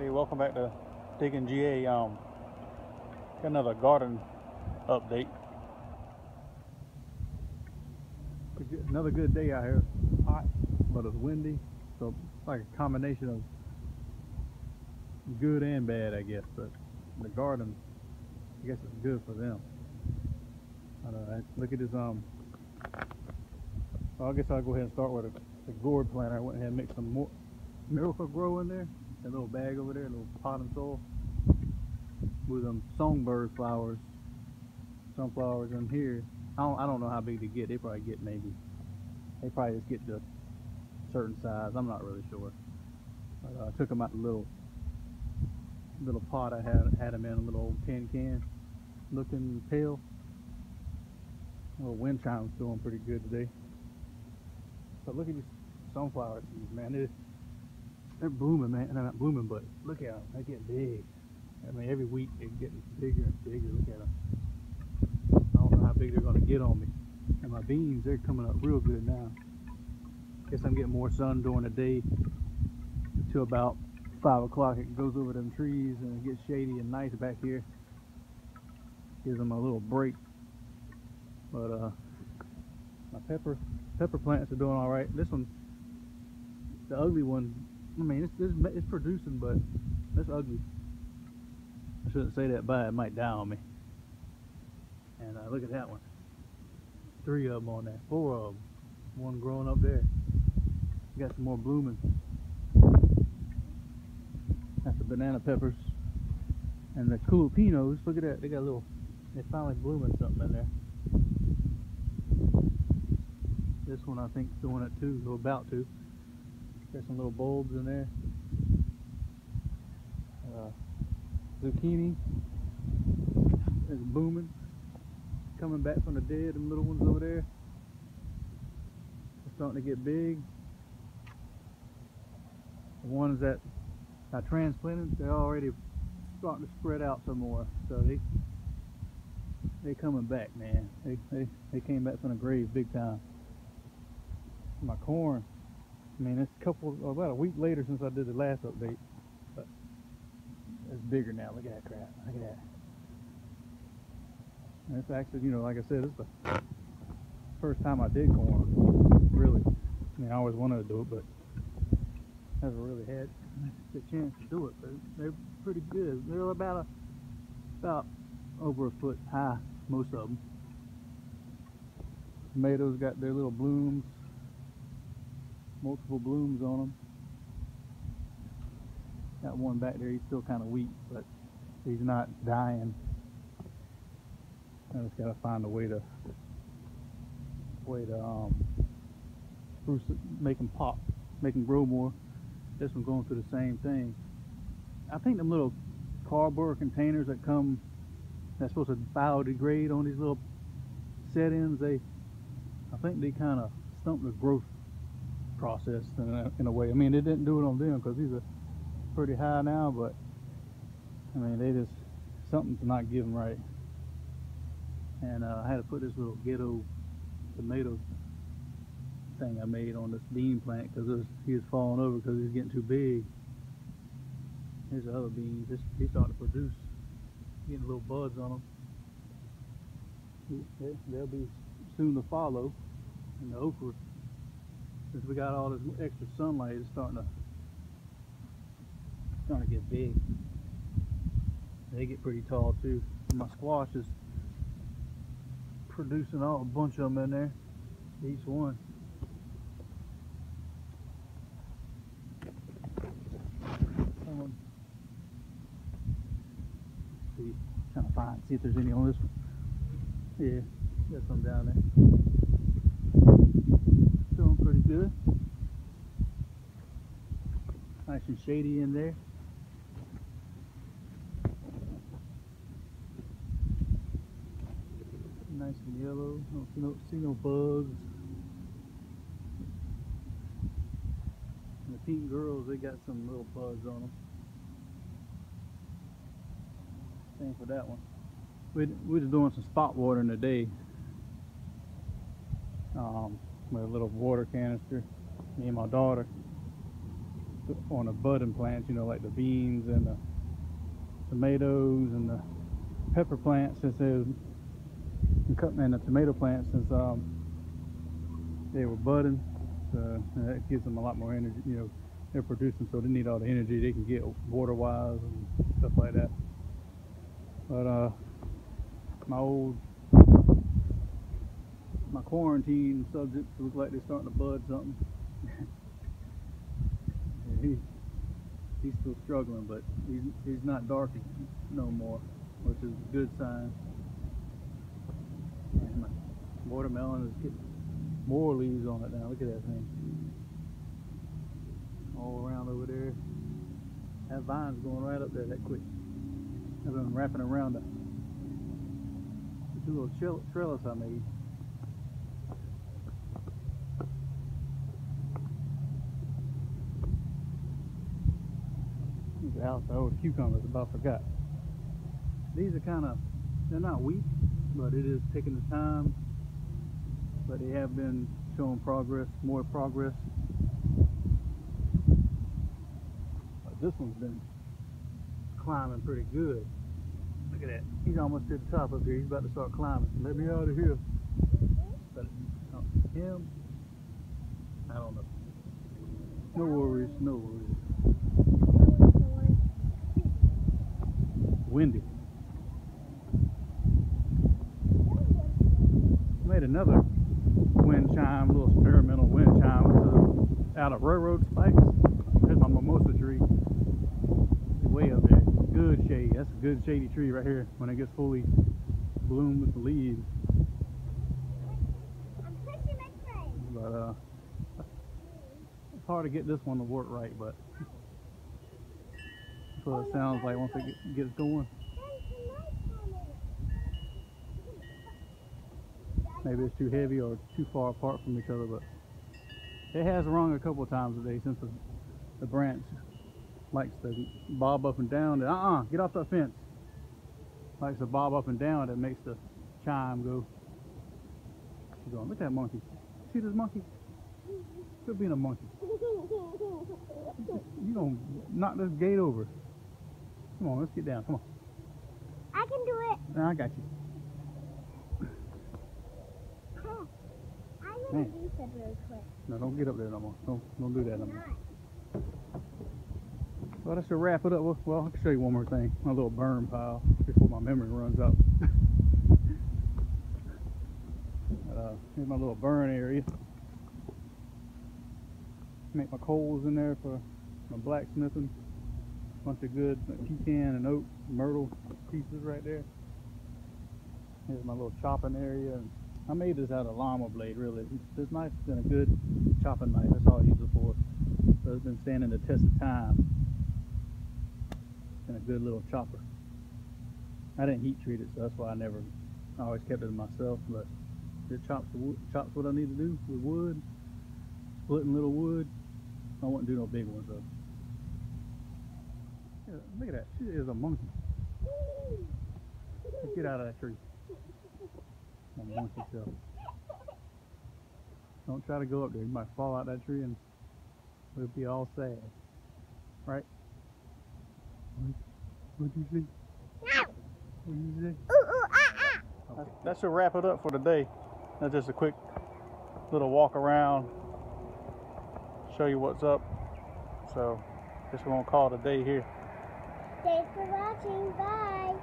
Hey, welcome back to Digging GA. Got another garden update. Another good day out here. Hot, but it's windy, so it's like a combination of good and bad, I guess. But the garden, I guess it's good for them. Look at this. Well, I guess I'll go ahead and start with the gourd plant. I went ahead and mixed some more Miracle-Gro in there. That little bag over there, a little pot and soil with songbird flowers, sunflowers in here. I don't know how big they get. They probably just get to a certain size. I'm not really sure. But I took them out the little pot I had them in, a little old tin can looking pail. A little wind chime's doing pretty good today. But look at these sunflower seeds, man. They're blooming, man. They're not blooming, but look at them. They get big. I mean, every week they're getting bigger and bigger. Look at them. I don't know how big they're going to get on me. And my beans, they're coming up real good now. Guess I'm getting more sun during the day until about 5 o'clock. It goes over them trees and it gets shady and nice back here. Gives them a little break. But my pepper plants are doing all right. This one, the ugly one, I mean, it's producing, but it's ugly. I shouldn't say that, but it might die on me. And look at that one. 3 of them on there, 4 of them. One growing up there. Got some more blooming. That's the banana peppers. And the jalapenos, look at that. They're finally blooming something in there. This one I think is doing it too, or about to. Got some little bulbs in there. Zucchini is booming, coming back from the dead. Them little ones over there are starting to get big. The ones that I transplanted, they're already starting to spread out some more. So they coming back, man. They came back from the grave big time. My corn, I mean, it's about a week later since I did the last update, but it's bigger now. Look at that crap. Look at that. And it's actually, like I said, it's the first time I did corn. Really. I mean, I always wanted to do it, but never really had the chance to do it. But they're pretty good. They're about over a foot high, most of them. Tomatoes got their little blooms. Multiple blooms on them. Got one back there, he's still kind of weak, but he's not dying. I just gotta find a way to spruce it, make them pop, make them grow more. This one's going through the same thing. I think them little cardboard containers that's supposed to biodegrade on these little set-ins, I think they kind of stump the growth process in a way. I mean, they didn't do it on them because these are pretty high now, but I mean, something's not giving right. And I had to put this little ghetto tomato thing I made on this bean plant because he was falling over because he was getting too big. Here's the other beans. He's starting to produce, getting little buds on them. They'll be soon to follow. And the okra, since we got all this extra sunlight, it's starting to get big. They get pretty tall too. My squash is producing a bunch of them in there, each one. Trying to see if there's any on this one. Yeah, got some down there. Doing pretty good. Nice and shady in there. Nice and yellow. Don't see no bugs. And the pink girls, they got some little bugs on them. Same for that one. We're just doing some spot watering today. With a little water canister. Me and my daughter. on the budding plants, you know, like the beans and the tomatoes and the pepper plants, since and the tomato plants, since they were budding. So that gives them a lot more energy, you know, they're producing, so they need all the energy they can get water wise and stuff like that. But my quarantine subjects look like they're starting to bud something. He's still struggling, but he's not darky no more, which is a good sign. And my watermelon is getting more leaves on it now. Look at that thing. All around over there. That vine's going right up there that quick. I've been wrapping around the two little trellis I made. Look at Alice, the cucumbers, about forgot. These are they're not weak, but it is taking the time. But they have been showing progress, more progress. But this one's been climbing pretty good. Look at that. He's almost to the top up here. He's about to start climbing. Let me out of here. But him, I don't know. No worries, no worries. Windy. Made another wind chime, little experimental wind chime out of railroad spikes. There's my mimosa tree. Way up there. Good shade. That's a good shady tree right here when it gets fully bloomed with the leaves. I'm pushing my friend. But it's hard to get this one to work right, but that's what it sounds like once it gets going. Maybe it's too heavy or too far apart from each other, but it has rung a couple of times today since the branch likes to bob up and down. Get off that fence. Likes to bob up and down. That makes the chime go. She's going, look at that monkey. See this monkey? Quit being a monkey. You gonna knock this gate over. Come on, let's get down. Come on. I can do it. Nah, I got you. I'm gonna do something real quick. No, don't get up there no more. Don't do that no more. Well, that should wrap it up. Well, I can show you one more thing. My little burn pile before my memory runs out. Here's my little burn area. Make my coals in there for my blacksmithing. Bunch of good pecan and oak, myrtle pieces right there. Here's my little chopping area. I made this out of llama blade, really. This knife's been a good chopping knife. That's all I use it for. So it's been standing the test of time. And a good little chopper. I didn't heat treat it, so that's why I always kept it myself. But it chops what I need to do with wood, splitting little wood. I wouldn't do no big ones though. Yeah, look at that, she is a monkey. Get out of that tree. A monkey self. Don't try to go up there. You might fall out that tree and we'll be all sad. Right? What'd you say? No. What'd you say? Okay. That should wrap it up for today. That's just a quick little walk around, show you what's up. So, guess we're gonna call it a day here. Thanks for watching. Bye.